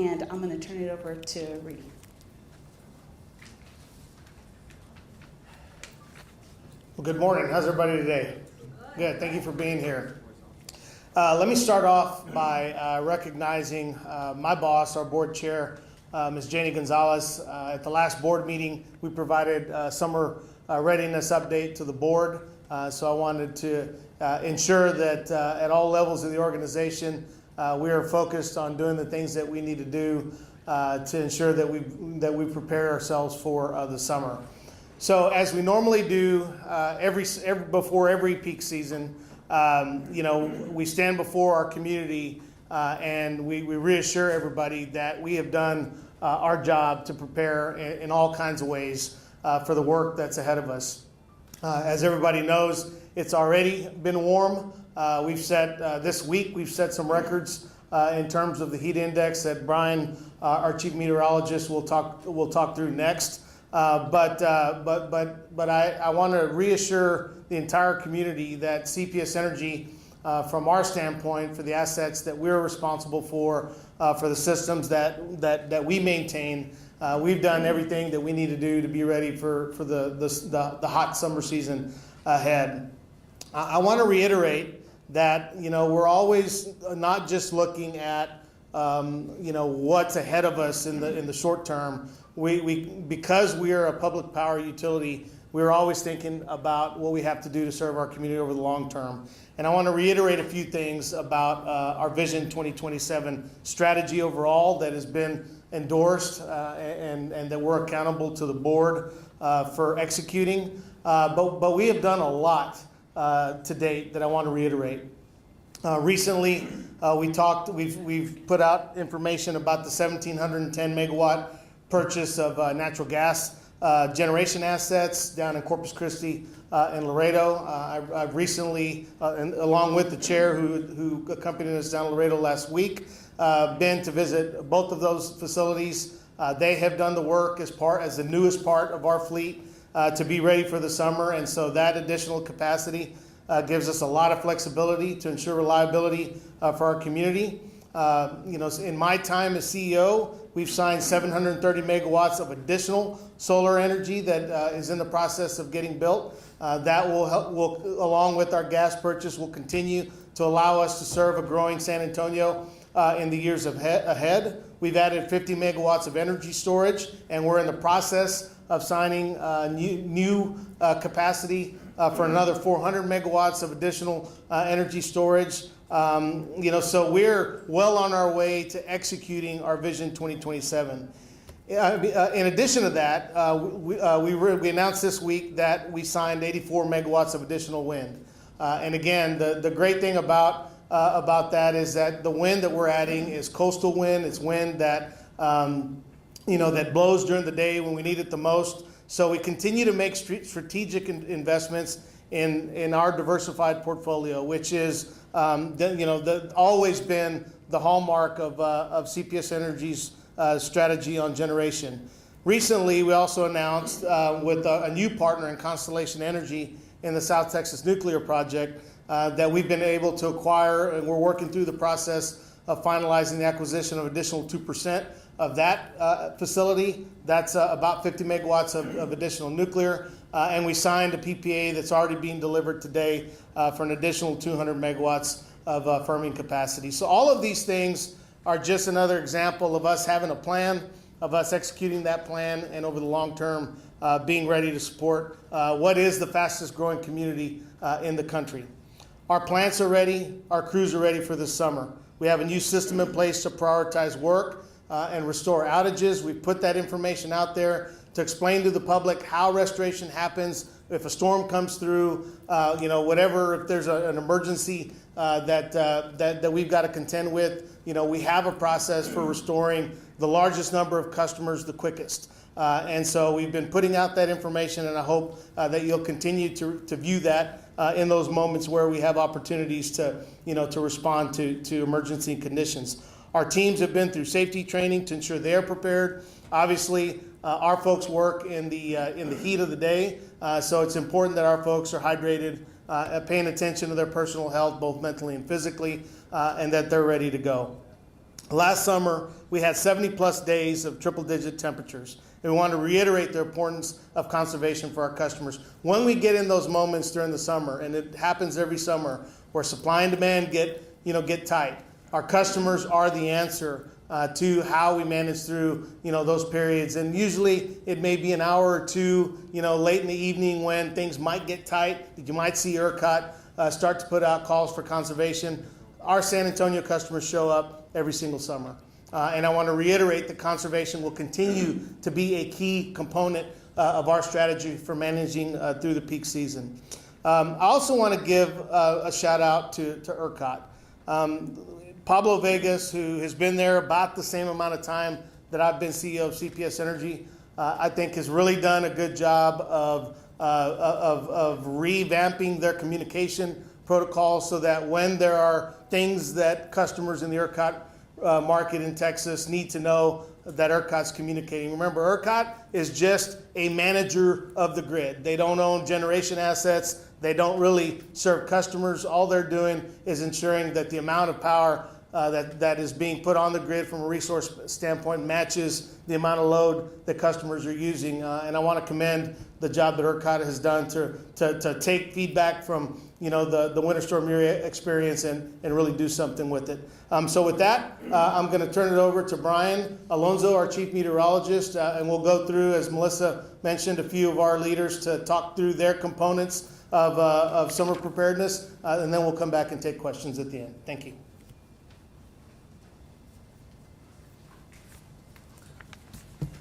and I'm going to turn it over to Reedy. Well, good morning. How's everybody today? Good. Thank you for being here. Let me start off by recognizing my boss, our board chair, Ms. Janie Gonzalez. At the last board meeting, we provided summer readiness update to the board. So I wanted to ensure that at all levels of the organization, we are focused on doing the things that we need to do to ensure that we prepare ourselves for the summer. So as we normally do before every peak season, we stand before our community and we reassure everybody that we have done our job to prepare in all kinds of ways for the work that's ahead of us. As everybody knows, it's already been warm. This week we've set some records in terms of the heat index that Brian, our chief meteorologist, will talk through next. But I want to reassure the entire community that CPS Energy, from our standpoint, for the assets that we're responsible for the systems that we maintain, we've done everything that we need to do to be ready for the hot summer season ahead. I want to reiterate that we're always not just looking at what's ahead of us in the short term. Because we are a public power utility, we're always thinking about what we have to do to serve our community over the long term. And I want to reiterate a few things about our Vision 2027 strategy overall that has been endorsed and that we're accountable to the board for executing. But we have done a lot to date that I want to reiterate. Recently, we've put out information about the 1,710 megawatt purchase of natural gas generation assets down in Corpus Christi and Laredo. I've recently, along with the chair who accompanied us down to Laredo last week, been to visit both of those facilities. They have done the work as the newest part of our fleet to be ready for the summer, and so that additional capacity gives us a lot of flexibility to ensure reliability for our community. In my time as CEO, we've signed 730 megawatts of additional solar energy that is in the process of getting built. That will, along with our gas purchase, will continue to allow us to serve a growing San Antonio in the years ahead. We've added 50 megawatts of energy storage, and we're in the process of signing new capacity for another 400 megawatts of additional energy storage. So we're well on our way to executing our Vision 2027. In addition to that, we announced this week that we signed 84 megawatts of additional wind. And again, the great thing about that is that the wind that we're adding is coastal wind. It's wind that that blows during the day when we need it the most. So we continue to make strategic investments in our diversified portfolio, which is always been the hallmark of CPS Energy's strategy on generation. Recently, we also announced with a new partner in Constellation Energy in the South Texas Nuclear Project that we've been able to acquire, and we're working through the process of finalizing the acquisition of additional 2% of that facility. That's about 50 megawatts of additional nuclear. And we signed a PPA that's already being delivered today for an additional 200 megawatts of firming capacity. So all of these things are just another example of us having a plan, of us executing that plan, and over the long term being ready to support what is the fastest growing community in the country. Our plants are ready, our crews are ready for this summer. We have a new system in place to prioritize work and restore outages. We've put that information out there to explain to the public how restoration happens if a storm comes through, whatever, if there's an emergency that we've got to contend with. We have a process for restoring the largest number of customers the quickest. And so we've been putting out that information, and I hope that you'll continue to view that in those moments where we have opportunities to respond to emergency conditions. Our teams have been through safety training to ensure they're prepared. Obviously, our folks work in the heat of the day, so it's important that our folks are hydrated, paying attention to their personal health, both mentally and physically, and that they're ready to go. Last summer, we had 70-plus days of triple-digit temperatures. And we want to reiterate the importance of conservation for our customers. When we get in those moments during the summer, and it happens every summer, where supply and demand get tight, our customers are the answer to how we manage through those periods. And usually it may be an hour or two late in the evening when things might get tight. You might see ERCOT start to put out calls for conservation. Our San Antonio customers show up every single summer. And I want to reiterate that conservation will continue to be a key component of our strategy for managing through the peak season. I also want to give a shout out to ERCOT. Pablo Vegas, who has been there about the same amount of time that I've been CEO of CPS Energy, I think has really done a good job of revamping their communication protocols so that when there are things that customers in the ERCOT market in Texas need to know, that ERCOT's communicating. Remember, ERCOT is just a manager of the grid. They don't own generation assets. They don't really serve customers. All they're doing is ensuring that the amount of power that is being put on the grid from a resource standpoint matches the amount of load that customers are using. And I want to commend the job that ERCOT has done to take feedback from the Winter Storm Uri experience and really do something with it. So with that, I'm going to turn it over to Brian Alonso, our Chief Meteorologist, and we'll go through, as Melissa mentioned, a few of our leaders to talk through their components of summer preparedness, and then we'll come back and take questions at the end. Thank you.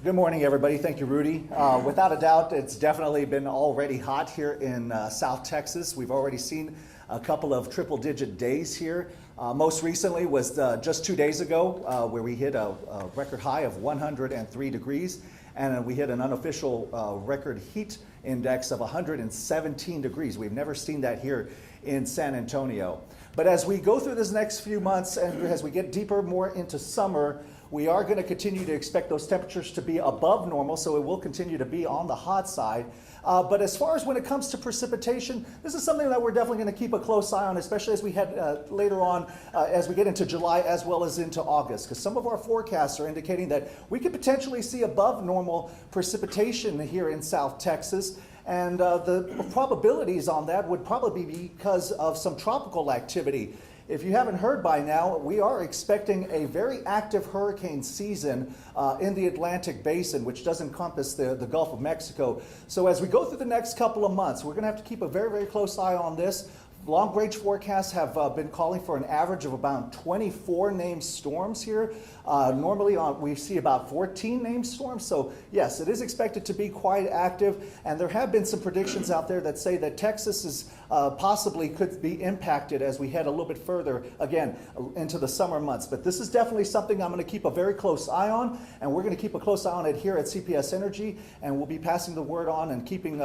Good morning, everybody. Thank you, Rudy. Without a doubt, it's definitely been already hot here in South Texas. We've already seen a couple of triple-digit days here. Most recently was just 2 days ago where we hit a record high of 103 degrees, and we hit an unofficial record heat index of 117 degrees. We've never seen that here in San Antonio. But as we go through this next few months and as we get deeper more into summer, we are going to continue to expect those temperatures to be above normal, so it will continue to be on the hot side. But as far as when it comes to precipitation, this is something that we're definitely going to keep a close eye on, especially as we head later on as we get into July as well as into August, because some of our forecasts are indicating that we could potentially see above normal precipitation here in South Texas. And the probabilities on that would probably be because of some tropical activity. If you haven't heard by now, we are expecting a very active hurricane season in the Atlantic Basin, which does encompass the Gulf of Mexico. So as we go through the next couple of months, we're going to have to keep a very, very close eye on this. Long-range forecasts have been calling for an average of about 24 named storms here. Normally we see about 14 named storms. So yes, it is expected to be quite active. And there have been some predictions out there that say that Texas is possibly could be impacted as we head a little bit further, again, into the summer months. But this is definitely something I'm going to keep a very close eye on. And we're going to keep a close eye on it here at CPS Energy. And we'll be passing the word on and keeping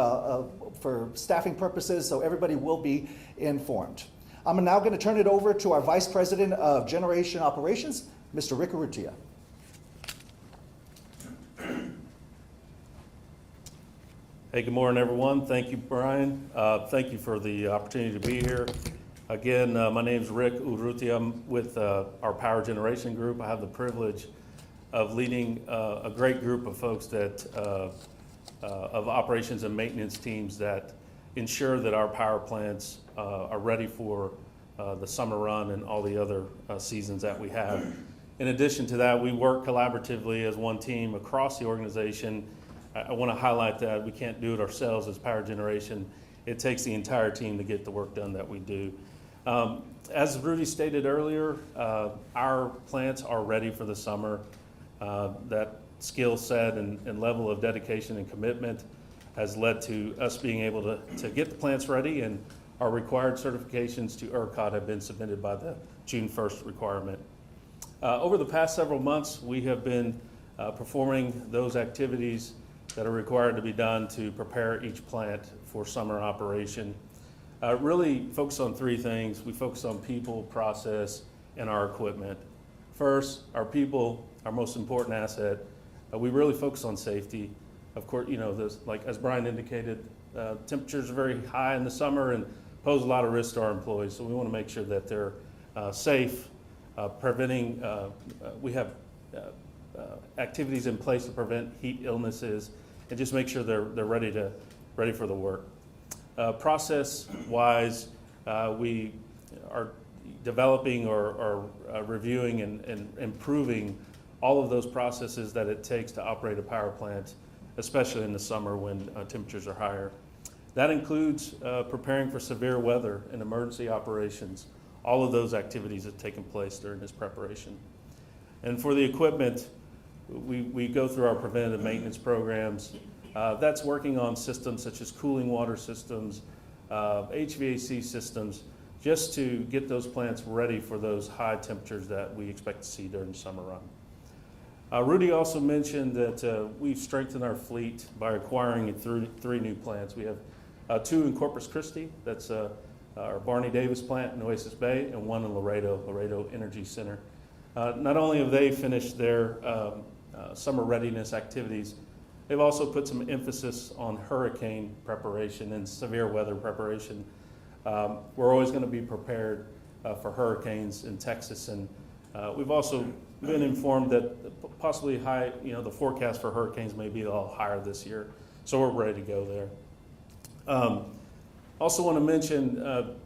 for staffing purposes, so everybody will be informed. I'm now going to turn it over to our Vice President of Generation Operations, Mr. Rick Urrutia. Hey, good morning, everyone. Thank you, Brian. Thank you for the opportunity to be here. Again, my name is Rick Urrutia. I'm with our Power Generation Group. I have the privilege of leading a great group of folks that of operations and maintenance teams that ensure that our power plants are ready for the summer run and all the other seasons that we have. In addition to that, we work collaboratively as one team across the organization. I want to highlight that we can't do it ourselves as Power Generation. It takes the entire team to get the work done that we do. As Rudy stated earlier, our plants are ready for the summer. That skill set and level of dedication and commitment has led to us being able to get the plants ready, and our required certifications to ERCOT have been submitted by the June 1st requirement. Over the past several months, we have been performing those activities that are required to be done to prepare each plant for summer operation. Really focus on three things. We focus on people, process, and our equipment. First, our people, our most important asset. We really focus on safety. Of course, like as Brian indicated, temperatures are very high in the summer and pose a lot of risk to our employees. So we want to make sure that they're safe we have activities in place to prevent heat illnesses and just make sure they're ready for the work. Process-wise, we are developing or reviewing and improving all of those processes that it takes to operate a power plant, especially in the summer when temperatures are higher. That includes preparing for severe weather and emergency operations. All of those activities have taken place during this preparation. And for the equipment, we go through our preventative maintenance programs. That's working on systems such as cooling water systems, HVAC systems, just to get those plants ready for those high temperatures that we expect to see during the summer run. Rudy also mentioned that we've strengthened our fleet by acquiring three new plants. We have two in Corpus Christi, that's our Barney Davis plant in Oasis Bay, and one in Laredo Energy Center. Not only have they finished their summer readiness activities, they've also put some emphasis on hurricane preparation and severe weather preparation. We're always going to be prepared for hurricanes in Texas, and we've also been informed that possibly the forecast for hurricanes may be a little higher this year, so we're ready to go there. Also want to mention,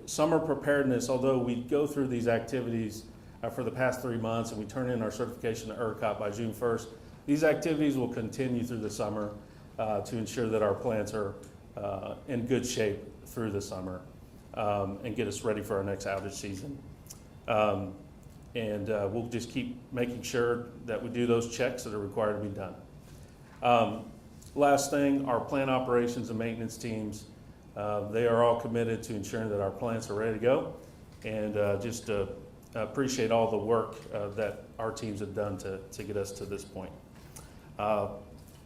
summer preparedness, although we go through these activities for the past 3 months and we turn in our certification to ERCOT by June 1st, these activities will continue through the summer to ensure that our plants are in good shape through the summer and get us ready for our next outage season. We'll just keep making sure that we do those checks that are required to be done. Last thing, our plant operations and maintenance teams, they are all committed to ensuring that our plants are ready to go, and just appreciate all the work that our teams have done to get us to this point.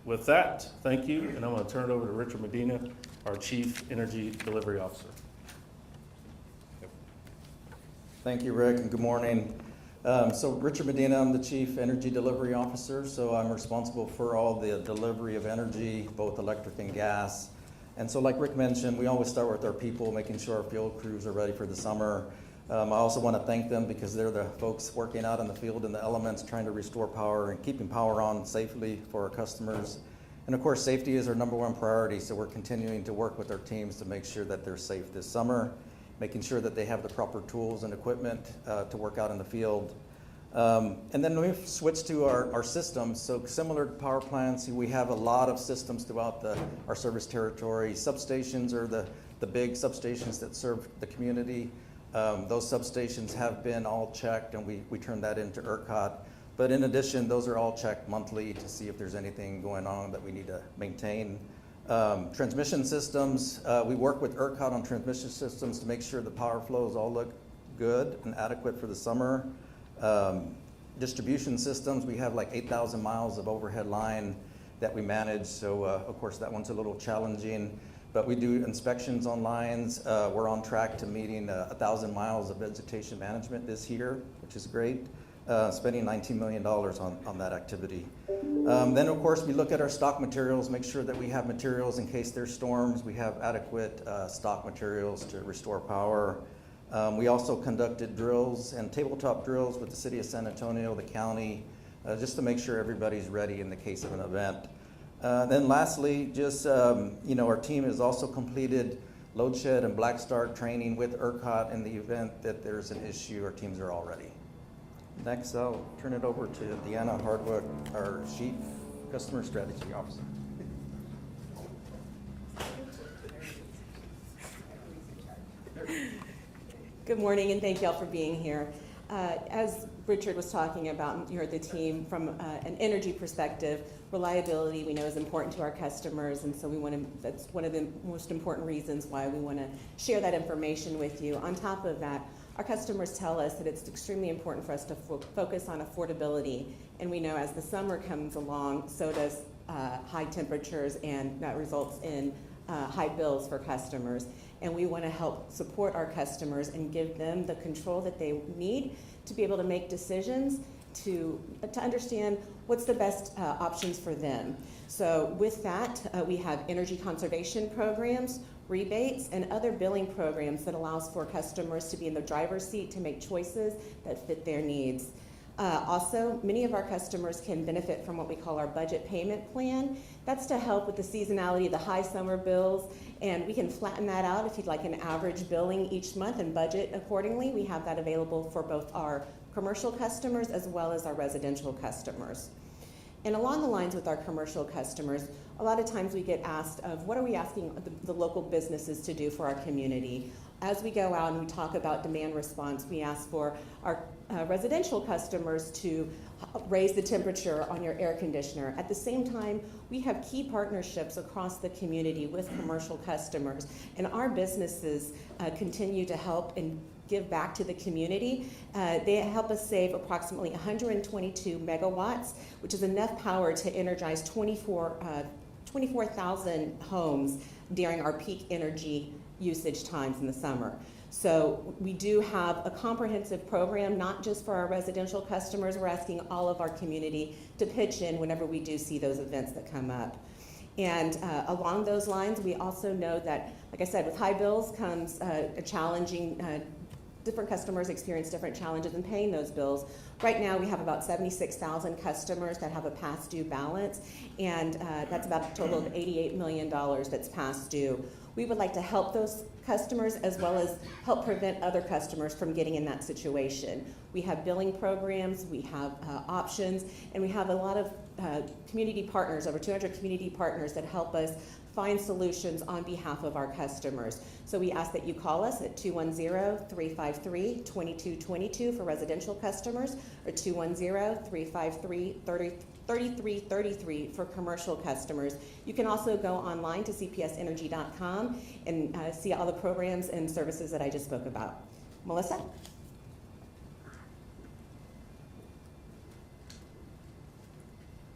With that, thank you, and I'm going to turn it over to Richard Medina, our Chief Energy Delivery Officer. Thank you, Rick, and good morning. So Richard Medina, I'm the Chief Energy Delivery Officer, so I'm responsible for all the delivery of energy, both electric and gas. And so like Rick mentioned, we always start with our people, making sure our field crews are ready for the summer. I also want to thank them because they're the folks working out in the field in the elements, trying to restore power and keeping power on safely for our customers. And of course, safety is our #1 priority, so we're continuing to work with our teams to make sure that they're safe this summer, making sure that they have the proper tools and equipment to work out in the field. And then we've switched to our systems. So similar to power plants, we have a lot of systems throughout our service territory. Substations are the big substations that serve the community. Those substations have been all checked, and we turn that into ERCOT. But in addition, those are all checked monthly to see if there's anything going on that we need to maintain. Transmission systems, we work with ERCOT on transmission systems to make sure the power flows all look good and adequate for the summer. Distribution systems, we have like 8,000 miles of overhead line that we manage, so of course that one's a little challenging, but we do inspections on lines. We're on track to meeting 1,000 miles of vegetation management this year, which is great, spending $19 million on that activity. Then of course we look at our stock materials, make sure that we have materials in case there's storms. We have adequate stock materials to restore power. We also conducted drills and tabletop drills with the city of San Antonio, the county, just to make sure everybody's ready in the case of an event. Then lastly, just, our team has also completed load shed and black start training with ERCOT in the event that there's an issue. Our teams are all ready. Next, I'll turn it over to Deanna Hardwood, our Chief Customer Strategy Officer. Good morning, and thank y'all for being here. As Richard was talking about, you heard the team from an energy perspective. Reliability we know is important to our customers, and so that's one of the most important reasons why we want to share that information with you. On top of that, our customers tell us that it's extremely important for us to focus on affordability, and we know as the summer comes along, so does high temperatures, and that results in high bills for customers. And we want to help support our customers and give them the control that they need to be able to make decisions to understand what's the best options for them. So with that, we have energy conservation programs rebates, and other billing programs that allows for customers to be in the driver's seat to make choices that fit their needs. Also, many of our customers can benefit from what we call our budget payment plan. That's to help with the seasonality of the high summer bills, and we can flatten that out if you'd like an average billing each month and budget accordingly. We have that available for both our commercial customers as well as our residential customers. And along the lines with our commercial customers, a lot of times we get asked of what are we asking the local businesses to do for our community. As we go out and we talk about demand response, we ask for our residential customers to raise the temperature on your air conditioner. At the same time, we have key partnerships across the community with commercial customers, and our businesses continue to help and give back to the community. They help us save approximately 122 megawatts, which is enough power to energize 24,000 homes during our peak energy usage times in the summer. So we do have a comprehensive program, not just for our residential customers. We're asking all of our community to pitch in whenever we do see those events that come up. And along those lines, we also know that, like I said, with high bills comes a challenging, different customers experience different challenges in paying those bills. Right now, we have about 76,000 customers that have a past due balance, and that's about a total of $88 million that's past due. We would like to help those customers as well as help prevent other customers from getting in that situation. We have billing programs, we have options, and we have a lot of community partners, over 200 community partners that help us find solutions on behalf of our customers. So we ask that you call us at 210-353-2222 for residential customers, or 210-353-3333 for commercial customers. You can also go online to cpsenergy.com and see all the programs and services that I just spoke about. Melissa?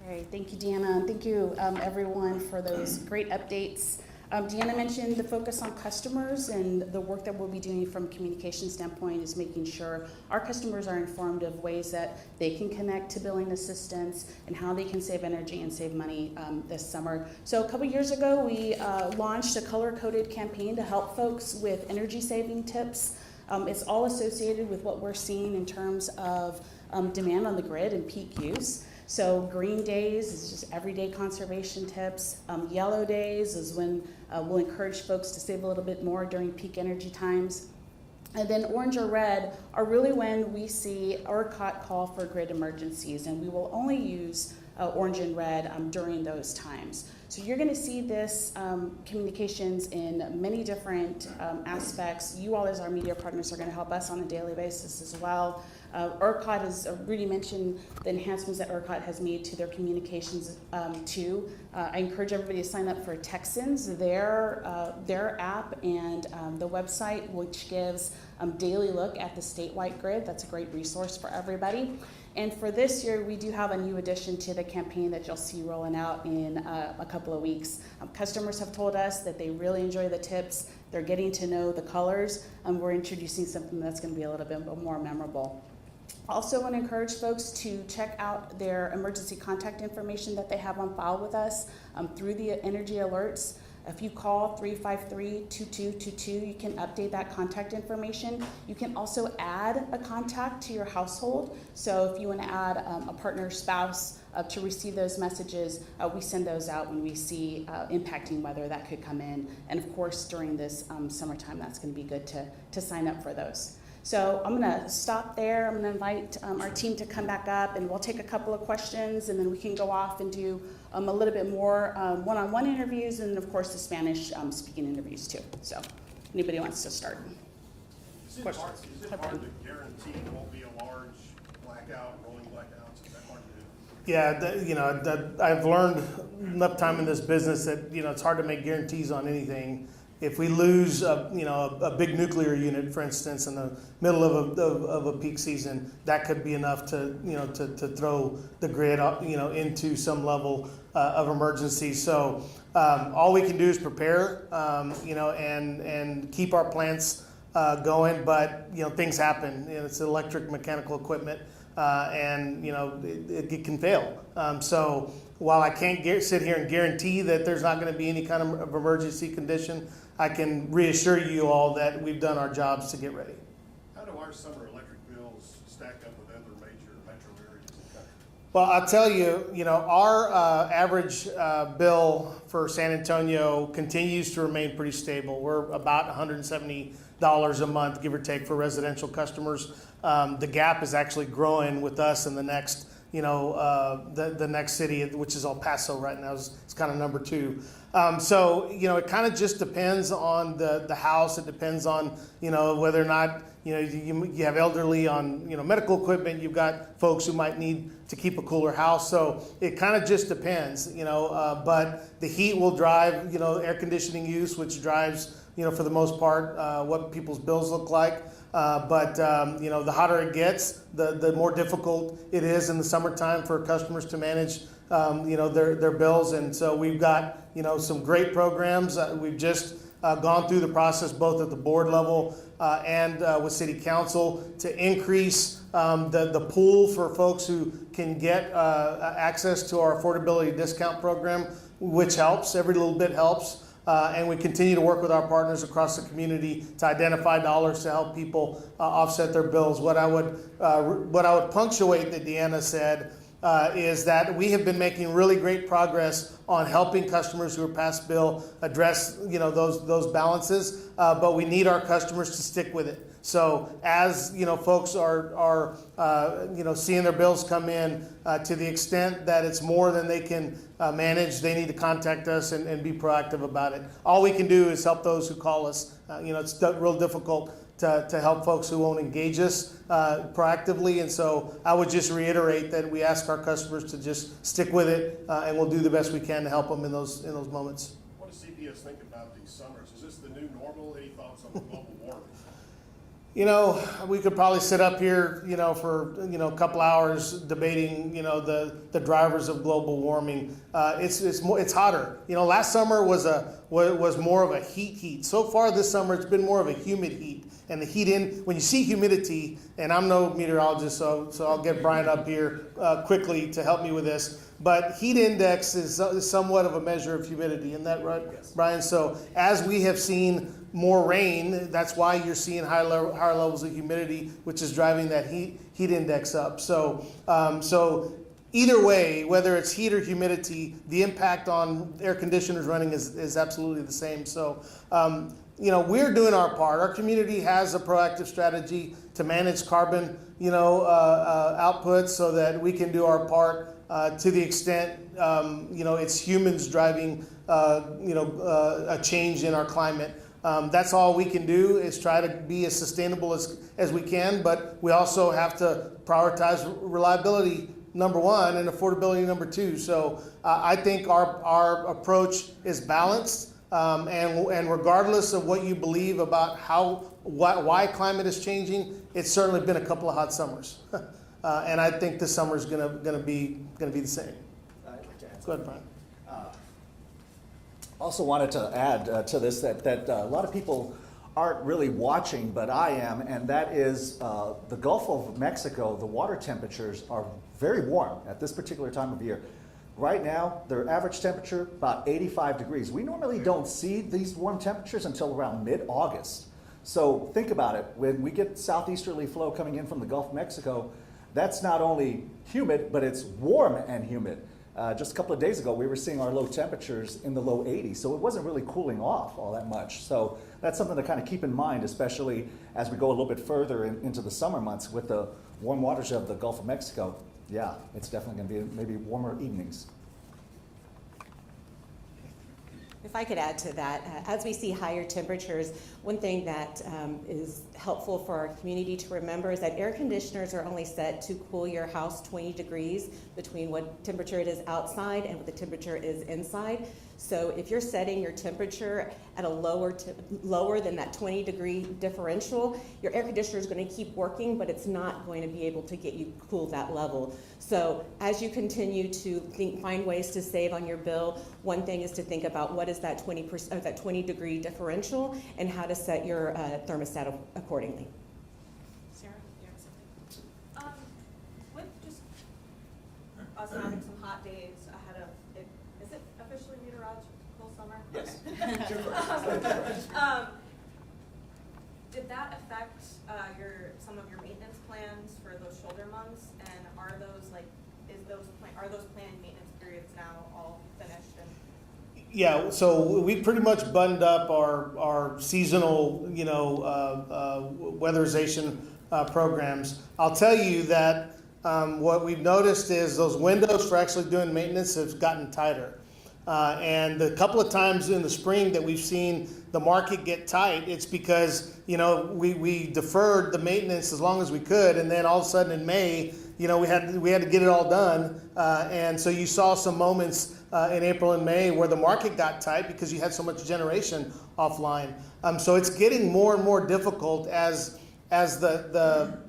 Great, thank you, Deanna, and thank you, everyone, for those great updates. Deanna mentioned the focus on customers, and the work that we'll be doing from a communication standpoint is making sure our customers are informed of ways that they can connect to billing assistance and how they can save energy and save money this summer. So a couple years ago, we launched a color-coded campaign to help folks with energy saving tips. It's all associated with what we're seeing in terms of demand on the grid and peak use. So green days is just everyday conservation tips. Yellow days is when we'll encourage folks to save a little bit more during peak energy times. And then orange or red are really when we see ERCOT call for grid emergencies, and we will only use orange and red during those times. So you're going to see this communications in many different aspects. You all as our media partners are going to help us on a daily basis as well. ERCOT has already mentioned the enhancements that ERCOT has made to their communications too. I encourage everybody to sign up for Texans, their app and the website, which gives daily look at the statewide grid. That's a great resource for everybody. And for this year, we do have a new addition to the campaign that you'll see rolling out in a couple of weeks. Customers have told us that they really enjoy the tips. They're getting to know the colors, and we're introducing something that's going to be a little bit more memorable. Also want to encourage folks to check out their emergency contact information that they have on file with us through the energy alerts. If you call 353-2222, you can update that contact information. You can also add a contact to your household. So if you want to add a partner, spouse to receive those messages, we send those out when we see impacting weather that could come in. And of course, during this summertime, that's going to be good to sign up for those. So I'm going to stop there. I'm going to invite our team to come back up, and we'll take a couple of questions, and then we can go off and do a little bit more one-on-one interviews, and of course the Spanish speaking interviews too. So anybody wants to start? Is it hard to guarantee there won't be a large blackout, rolling blackouts? Is that hard to do? Yeah, I've learned enough time in this business that it's hard to make guarantees on anything. If we lose a big nuclear unit, for instance, in the middle of a peak season, that could be enough to throw the grid up into some level of emergency. So all we can do is prepare, and keep our plants going. But things happen. It's electric, mechanical equipment, and it can fail. So while I can't sit here and guarantee that there's not going to be any kind of emergency condition, I can reassure you all that we've done our jobs to get ready. How do our summer electric bills stack up with other major metro areas in the country? Well, I'll tell you, our average bill for San Antonio continues to remain pretty stable. We're about $170 a month, give or take, for residential customers. The gap is actually growing with us in the next, the next city, which is El Paso right now. It's kind of number 2. So, it kind of just depends on the house. It depends on, whether or not, you have elderly on, medical equipment. You've got folks who might need to keep a cooler house. So it kind of just depends, but the heat will drive, air conditioning use, which drives, for the most part, what people's bills look like. But the hotter it gets, the more difficult it is in the summertime for customers to manage, their bills. And so we've got, some great programs. We've just gone through the process both at the board level and with city council to increase the pool for folks who can get access to our affordability discount program, which helps. Every little bit helps. And we continue to work with our partners across the community to identify dollars to help people offset their bills. What I would punctuate that Deanna said is that we have been making really great progress on helping customers who are past bill address those balances, but we need our customers to stick with it. So as folks are seeing their bills come in, to the extent that it's more than they can manage, they need to contact us and be proactive about it. All we can do is help those who call us. It's real difficult to help folks who won't engage us proactively, and so I would just reiterate that we ask our customers to just stick with it, and we'll do the best we can to help them in those moments. What does CPS think about these summers? Is this the new normal? Any thoughts on global warming? We could probably sit up here, for, a couple hours debating, the drivers of global warming. It's hotter. Last summer was more of a heat. So far this summer, it's been more of a humid heat. And the heat when you see humidity, and I'm no meteorologist, so I'll get Brian up here quickly to help me with this. But heat index is somewhat of a measure of humidity, isn't that right, yes, Brian? So as we have seen more rain, that's why you're seeing higher levels of humidity, which is driving that heat index up. So either way, whether it's heat or humidity, the impact on air conditioners running is absolutely the same. So we're doing our part. Our community has a proactive strategy to manage carbon output so that we can do our part to the extent it's humans driving a change in our climate. That's all we can do is try to be as sustainable as we can, but we also have to prioritize reliability, number 1, and affordability, number 2. So I think our approach is balanced, and regardless of what you believe about why climate is changing, it's certainly been a couple of hot summers, and I think this summer is gonna be the same. Go ahead, Brian. Also wanted to add to this that a lot of people aren't really watching, but I am, and that is the Gulf of Mexico. The water temperatures are very warm at this particular time of year. Right now, their average temperature about 85 degrees. We normally don't see these warm temperatures until around mid-August. So think about it. When we get southeasterly flow coming in from the Gulf of Mexico, that's not only humid, but it's warm and humid. Just a couple of days ago, we were seeing our low temperatures in the low 80s, so it wasn't really cooling off all that much. So that's something to kind of keep in mind, especially as we go a little bit further into the summer months with the warm waters of the Gulf of Mexico. Yeah, it's definitely going to be maybe warmer evenings. If I could add to that, as we see higher temperatures, one thing that is helpful for our community to remember is that air conditioners are only set to cool your house 20 degrees between what temperature it is outside and what the temperature is inside. So if you're setting your temperature at a lower than that 20-degree differential, your air conditioner is going to keep working, but it's not going to be able to get you cool that level. So as you continue to find ways to save on your bill, one thing is to think about what is that 20-degree differential and how to set your thermostat accordingly. Sarah, do you have something? With just us having some hot days ahead of it, is it officially meteorological full summer? Yes. Okay. Did that affect some of your maintenance plans for those shoulder months? And are those planned maintenance periods now all finished? And Yeah, so we pretty much buttoned up our seasonal, weatherization programs. I'll tell you that what we've noticed is those windows for actually doing maintenance have gotten tighter. And the couple of times in the spring that we've seen the market get tight, it's because, we deferred the maintenance as long as we could, and then all of a sudden in May, we had to get it all done. And so you saw some moments in April and May where the market got tight because you had so much generation offline. So it's getting more and more difficult as the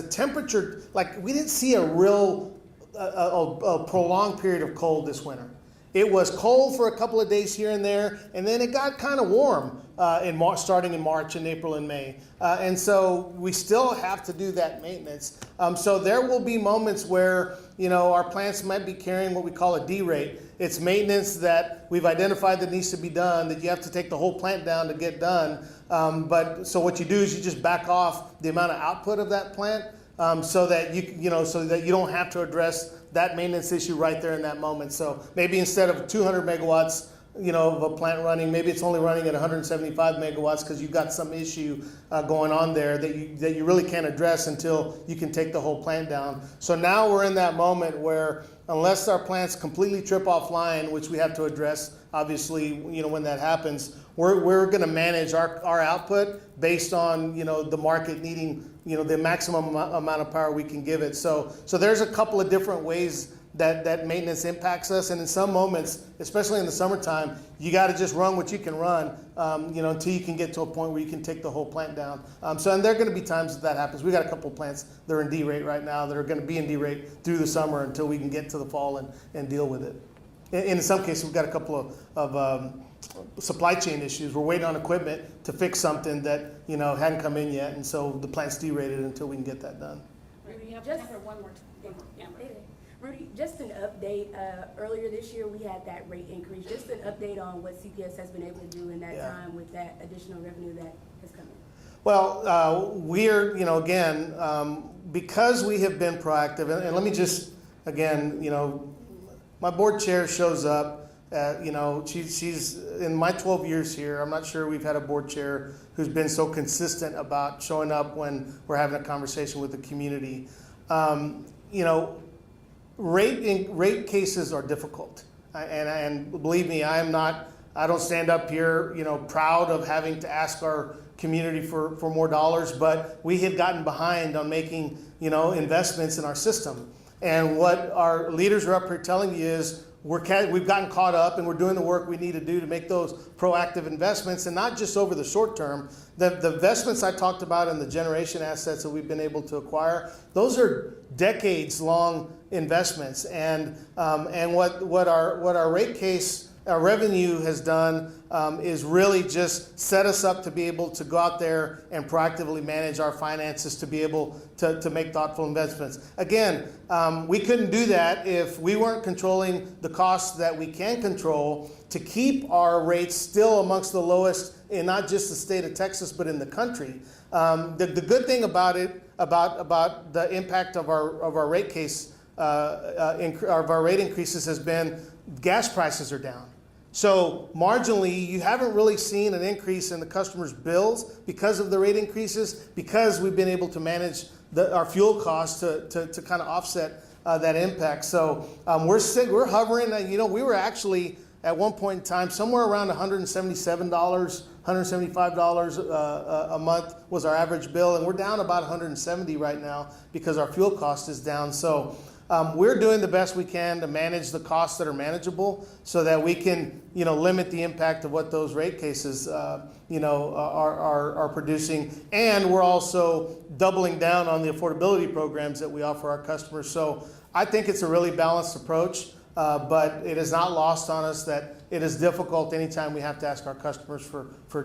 temperature, like we didn't see a real a prolonged period of cold this winter. It was cold for a couple of days here and there, and then it got kind of warm starting in March and April and May. And so we still have to do that maintenance. So there will be moments where, our plants might be carrying what we call a D rate. It's maintenance that we've identified that needs to be done, that you have to take the whole plant down to get done. So what you do is you just back off the amount of output of that plant, so that so that you don't have to address that maintenance issue right there in that moment. So maybe instead of 200 megawatts, of a plant running, maybe it's only running at 175 megawatts because you've got some issue going on there that you really can't address until you can take the whole plant down. So now we're in that moment where unless our plants completely trip offline, which we have to address, obviously, when that happens, we're going to manage our output based on, the market needing, the maximum amount of power we can give it. So there's a couple of different ways that maintenance impacts us. And in some moments, especially in the summertime, you got to just run what you can run, until you can get to a point where you can take the whole plant down. And there are going to be times that happens. We got a couple of plants that are in D rate right now that are going to be in D rate through the summer until we can get to the fall and deal with it. In some cases, we've got a couple of supply chain issues. We're waiting on equipment to fix something that hadn't come in yet, and so the plant's derated until we can get that done. Rudy, just for one more Rudy, just an update. Earlier this year, we had that rate increase. Just an update on what CPS has been able to do in that time with that additional revenue that has come in. Well, we're again because we have been proactive, and let me just again my board chair shows up. She's in my 12 years here. I'm not sure we've had a board chair who's been so consistent about showing up when we're having a conversation with the community. Rate cases are difficult, and believe me, I don't stand up here, proud of having to ask our community for more dollars, but we had gotten behind on making, investments in our system. And what our leaders are up here telling you is we've gotten caught up and we're doing the work we need to do to make those proactive investments, and not just over the short term. The investments I talked about in the generation assets that we've been able to acquire, those are decades-long investments. And what our rate case revenue has done is really just set us up to be able to go out there and proactively manage our finances to be able to make thoughtful investments. Again, we couldn't do that if we weren't controlling the costs that we can control to keep our rates still amongst the lowest in not just the state of Texas, but in the country. The good thing about it, about the impact of our rate case, of our rate increases has been gas prices are down. So marginally, you haven't really seen an increase in the customers' bills because of the rate increases, because we've been able to manage our fuel costs to kind of offset that impact. So we're hovering. We were actually at one point in time somewhere around $177, $175 a month was our average bill, and we're down about $170 right now because our fuel cost is down. So we're doing the best we can to manage the costs that are manageable so that we can, limit the impact of what those rate cases, are producing. And we're also doubling down on the affordability programs that we offer our customers. So I think it's a really balanced approach, but it is not lost on us that it is difficult anytime we have to ask our customers for